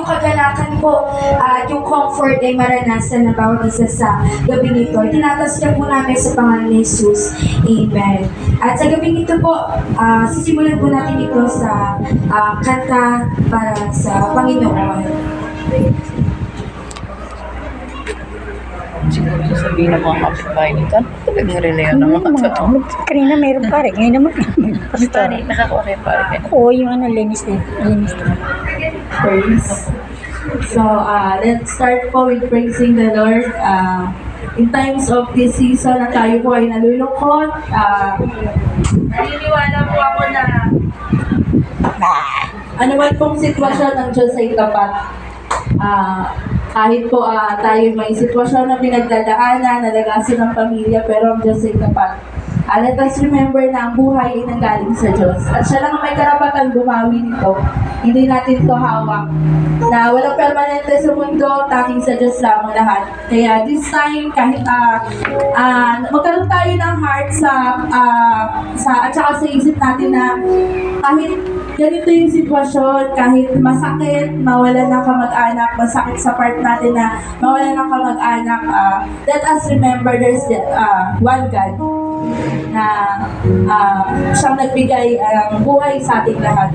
kagalakan po at yung comfort ay maranasan ng bawat isa sa gabi nito. Tinatasya po namin sa pangalan ni Jesus. Amen. At sa gabi nito po, sisimulan po natin ito sa kanta para sa Panginoon. Siguro sasabihin ng mga kapitbahay dito, nag-relayan ng mga katulog. Kanina meron pa rin. Ngayon naman. Basta nakakuha pa rin. Oo, yung ano, linis na. Linis na. Praise. So, let's start po with praising the Lord. In times of this season na tayo po ay nalulungkot, naniniwala po ako na ano man pong sitwasyon ng Diyos ay tapat. Kahit po tayo may sitwasyon na pinagdadaanan, nalagasan ng pamilya, pero ang Diyos ay tapat. Let us remember na ang buhay ay nanggaling sa Diyos. At siya lang ang may karapatan bumawi nito. Hindi natin ito hawak. Na walang permanente sa mundo, tanging sa Diyos lamang lahat. Kaya this time, kahit magkaroon tayo ng heart at saka sa isip natin na kahit ganito yung sitwasyon, kahit masakit, mawalan ng kamag-anak, masakit sa part natin na mawalan ng kamag-anak, let us remember there's one God na siyang nagbigay ng buhay sa ating lahat.